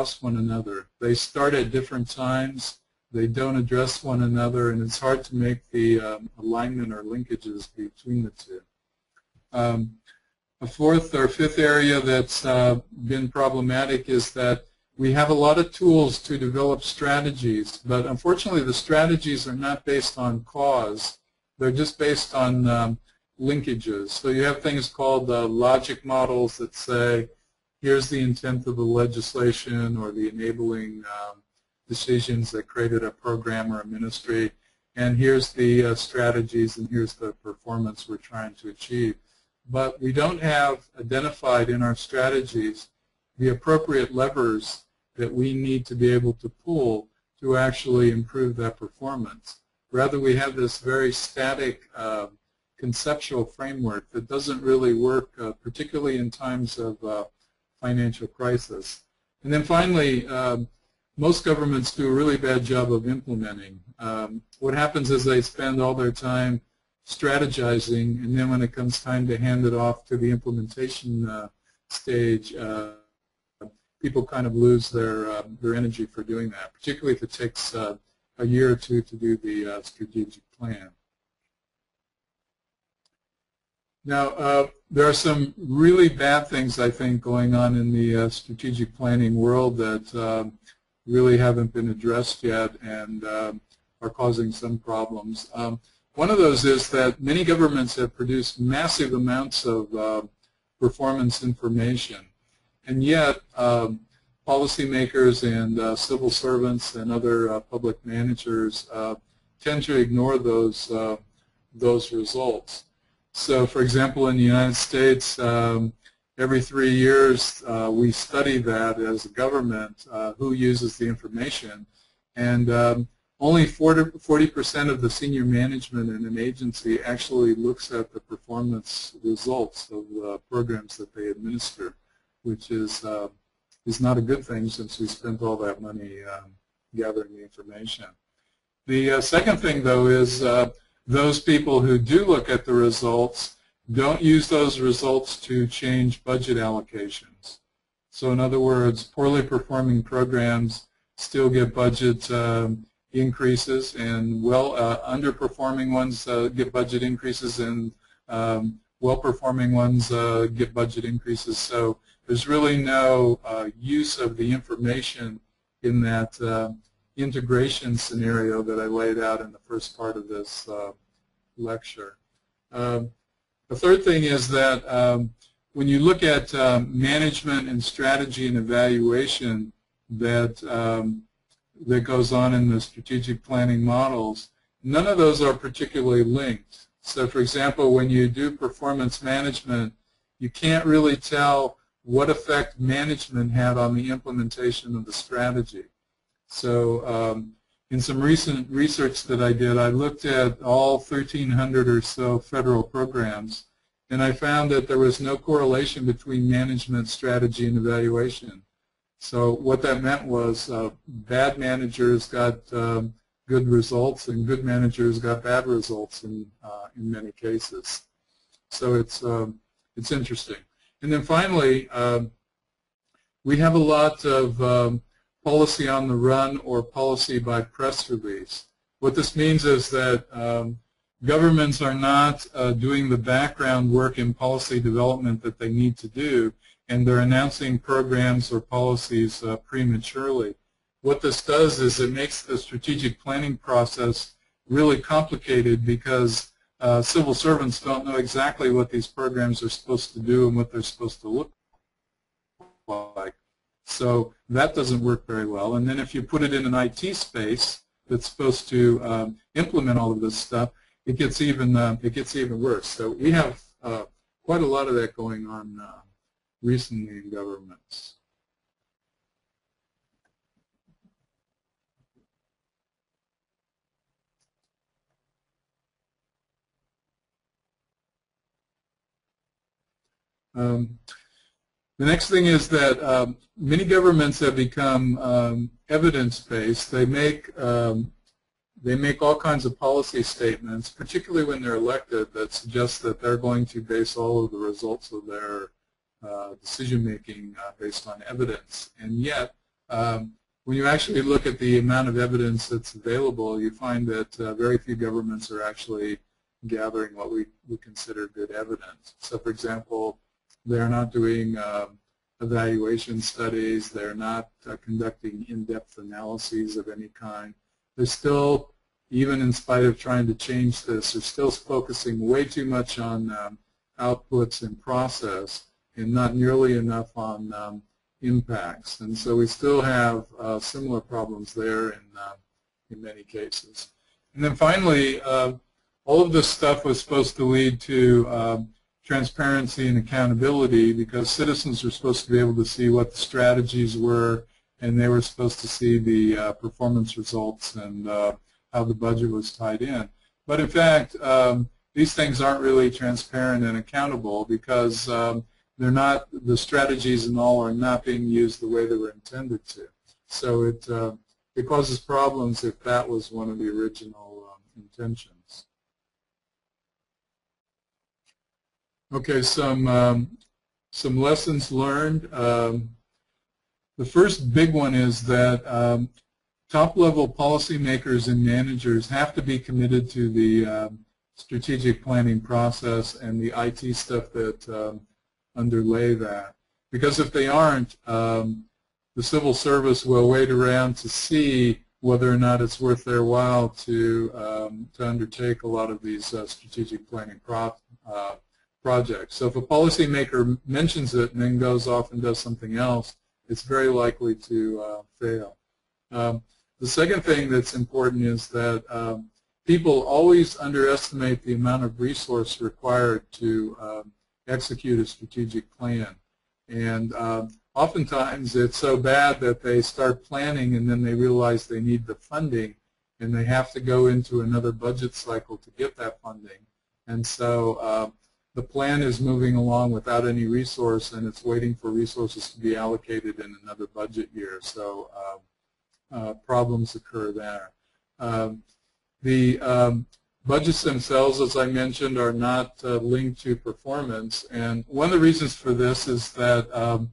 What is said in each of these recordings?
cross one another. They start at different times. They don't address one another, and it's hard to make the alignment or linkages between the two. A fourth or fifth area that's been problematic is that we have a lot of tools to develop strategies, but unfortunately the strategies are not based on cause. They're just based on linkages. So you have things called logic models that say, here's the intent of the legislation or the enabling decisions that created a program or a ministry, and here's the strategies and here's the performance we're trying to achieve. But we don't have identified in our strategies the appropriate levers that we need to be able to pull to actually improve that performance. Rather, we have this very static conceptual framework that doesn't really work, particularly in times of financial crisis. And then finally, most governments do a really bad job of implementing. What happens is they spend all their time strategizing, and then when it comes time to hand it off to the implementation stage, people kind of lose their energy for doing that, particularly if it takes a year or two to do the strategic plan. Now, there are some really bad things, I think, going on in the strategic planning world that really haven't been addressed yet and are causing some problems. One of those is that many governments have produced massive amounts of performance information, and yet policymakers and civil servants and other public managers tend to ignore those results. So, for example, in the United States, every 3 years we study that as a government, who uses the information, and only 40% of the senior management in an agency actually looks at the performance results of the programs that they administer, which is not a good thing since we spent all that money gathering the information. The second thing, though, is those people who do look at the results don't use those results to change budget allocations. So in other words, poorly performing programs still get budget increases, and underperforming ones get budget increases, and well-performing ones get budget increases. So there's really no use of the information in that integration scenario that I laid out in the first part of this lecture. The third thing is that when you look at management and strategy and evaluation that goes on in the strategic planning models, none of those are particularly linked. So, for example, when you do performance management, you can't really tell what effect management had on the implementation of the strategy. So in some recent research that I did, I looked at all 1,300 or so federal programs, and I found that there was no correlation between management, strategy, and evaluation. So what that meant was bad managers got good results, and good managers got bad results in many cases. So it's interesting. And then finally, we have a lot of policy on the run or policy by press release. What this means is that governments are not doing the background work in policy development that they need to do, and they're announcing programs or policies prematurely. What this does is it makes the strategic planning process really complicated because civil servants don't know exactly what these programs are supposed to do and what they're supposed to look like. So that doesn't work very well. And then if you put it in an IT space that's supposed to implement all of this stuff, it gets even worse. So we have quite a lot of that going on recently in governments. The next thing is that many governments have become evidence-based. They make all kinds of policy statements, particularly when they're elected, that suggest that they're going to base all of the results of their decision-making based on evidence. And yet, When you actually look at the amount of evidence that's available, you find that very few governments are actually gathering what we consider good evidence. So, for example, they're not doing evaluation studies. They're not conducting in-depth analyses of any kind. They're still, even in spite of trying to change this, they're still focusing way too much on outputs and process and not nearly enough on impacts. And so we still have similar problems there in many cases. And then finally, all of this stuff was supposed to lead to transparency and accountability, because citizens were supposed to be able to see what the strategies were, and they were supposed to see the performance results and how the budget was tied in. But in fact, these things aren't really transparent and accountable, because they're not, the strategies and all are not being used the way they were intended to. So it causes problems if that was one of the original intentions. Okay, some lessons learned. The first big one is that top-level policymakers and managers have to be committed to the strategic planning process and the IT stuff that underlay that. Because if they aren't, the civil service will wait around to see whether or not it's worth their while to undertake a lot of these strategic planning projects. So if a policymaker mentions it and then goes off and does something else, it's very likely to fail. The second thing that's important is that people always underestimate the amount of resource required to execute a strategic plan. And oftentimes it's so bad that they start planning and then they realize they need the funding and they have to go into another budget cycle to get that funding. And so the plan is moving along without any resource, and it's waiting for resources to be allocated in another budget year. So problems occur there. The budgets themselves, as I mentioned, are not linked to performance. And one of the reasons for this is that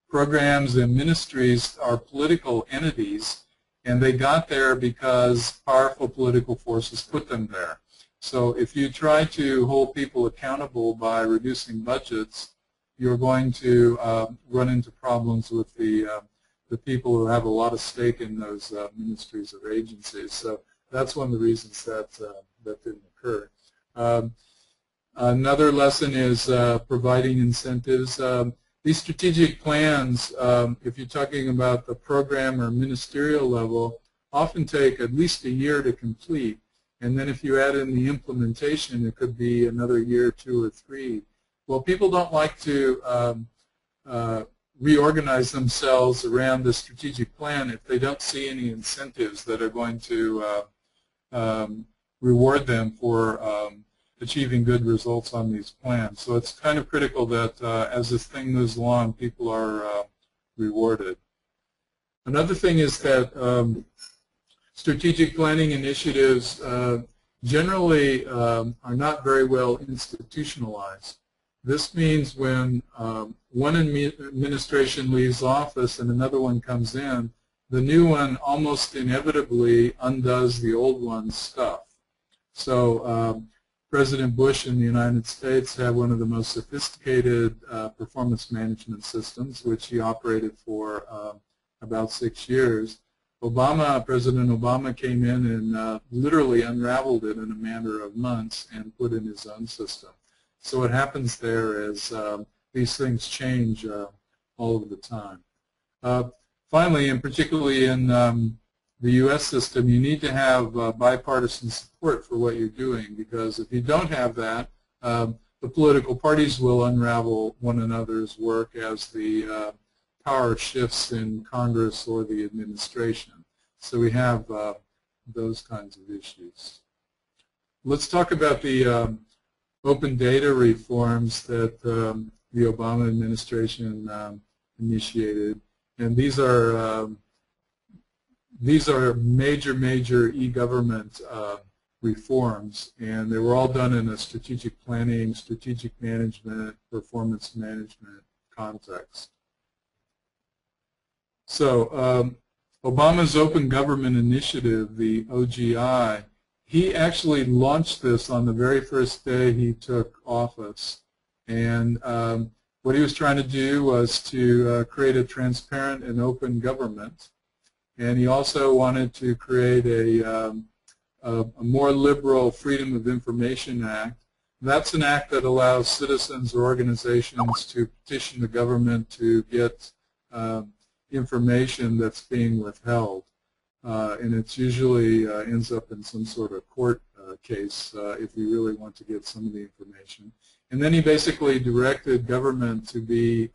programs and ministries are political entities, and they got there because powerful political forces put them there. So if you try to hold people accountable by reducing budgets, you're going to run into problems with the people who have a lot of stake in those ministries or agencies. So that's one of the reasons that that didn't occur. Another lesson is providing incentives. These strategic plans, if you're talking about the program or ministerial level, often take at least a year to complete. And then if you add in the implementation, it could be another year, 2 or 3. Well, people don't like to reorganize themselves around the strategic plan if they don't see any incentives that are going to reward them for achieving good results on these plans. So it's kind of critical that as this thing moves along, people are rewarded. Another thing is that strategic planning initiatives generally are not very well institutionalized. This means when one administration leaves office and another one comes in, the new one almost inevitably undoes the old one's stuff. So President Bush in the United States had one of the most sophisticated performance management systems, which he operated for about 6 years. President Obama came in and literally unraveled it in a matter of months and put in his own system. So what happens there is these things change all of the time. Finally, and particularly in the U.S. system, you need to have bipartisan support for what you're doing, because if you don't have that, the political parties will unravel one another's work as the power shifts in Congress or the administration. So we have those kinds of issues. Let's talk about the open data reforms that the Obama administration initiated. And these are major e-government reforms, and they were all done in a strategic planning, strategic management, performance management context. So Obama's Open Government Initiative, the OGI, he actually launched this on the very first day he took office. And what he was trying to do was to create a transparent and open government. And he also wanted to create a more liberal Freedom of Information Act. That's an act that allows citizens or organizations to petition the government to get information that's being withheld. And it usually ends up in some sort of court case if you really want to get some of the information. And then he basically directed government to be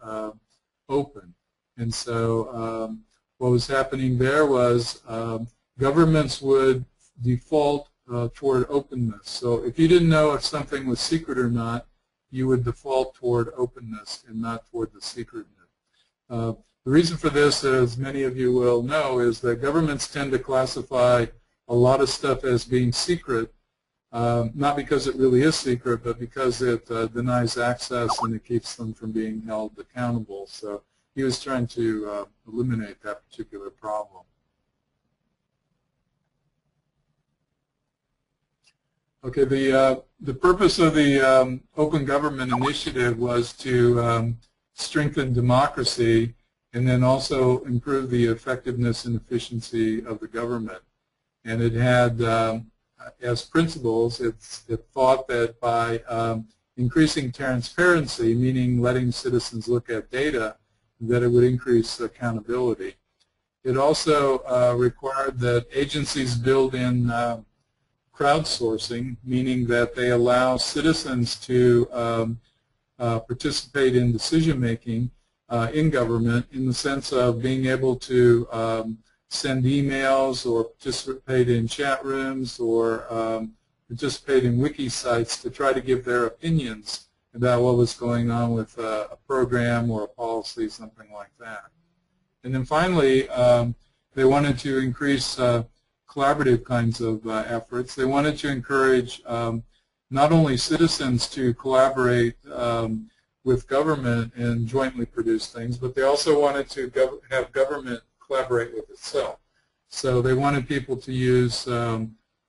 open. And so what was happening there was governments would default toward openness. So if you didn't know if something was secret or not, you would default toward openness and not toward the secretness. The reason for this, as many of you will know, is that governments tend to classify a lot of stuff as being secret, not because it really is secret, but because it denies access and it keeps them from being held accountable. So he was trying to eliminate that particular problem. Okay, the purpose of the Open Government Initiative was to strengthen democracy and then also improve the effectiveness and efficiency of the government. And it had, as principles, it thought that by increasing transparency, meaning letting citizens look at data, that it would increase accountability. It also required that agencies build in crowdsourcing, meaning that they allow citizens to participate in decision-making in government in the sense of being able to send emails or participate in chat rooms or participate in wiki sites to try to give their opinions about what was going on with a program or a policy, something like that. And then finally, they wanted to increase collaborative kinds of efforts. They wanted to encourage not only citizens to collaborate with government and jointly produce things, but they also wanted to have government collaborate with itself. So they wanted people to use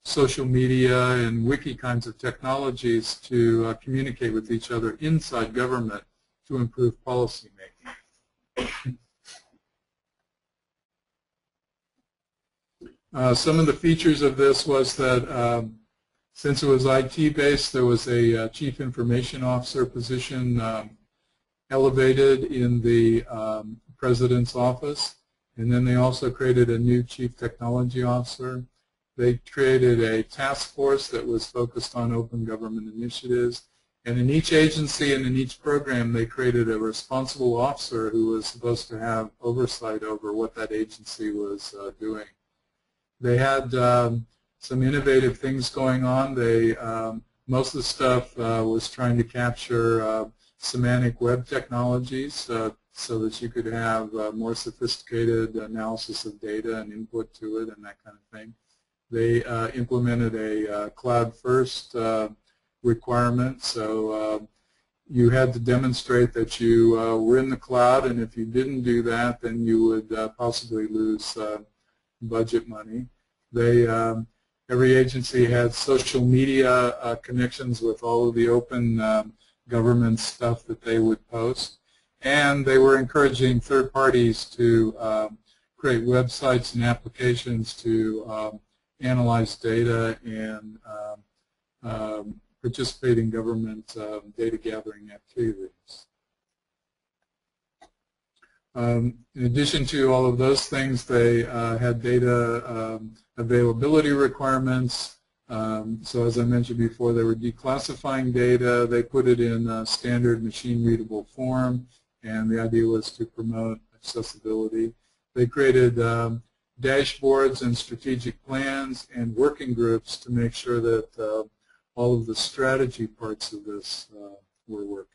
social media and wiki kinds of technologies to communicate with each other inside government to improve policy making. Some of the features of this was that since it was IT-based, there was a Chief Information Officer position elevated in the President's office, and then they also created a new Chief Technology Officer. They created a task force that was focused on open government initiatives, and in each agency and in each program they created a responsible officer who was supposed to have oversight over what that agency was doing. They had some innovative things going on. They, most of the stuff was trying to capture semantic web technologies so that you could have more sophisticated analysis of data and input to it and that kind of thing. They implemented a cloud-first requirement, so you had to demonstrate that you were in the cloud, and if you didn't do that, then you would possibly lose budget money. They, every agency had social media connections with all of the open government stuff that they would post, and they were encouraging third parties to create websites and applications to analyze data and participate in government data gathering activities. In addition to all of those things, they had data availability requirements. So as I mentioned before, they were declassifying data. They put it in a standard machine-readable form, and the idea was to promote accessibility. They created dashboards and strategic plans and working groups to make sure that all of the strategy parts of this were working.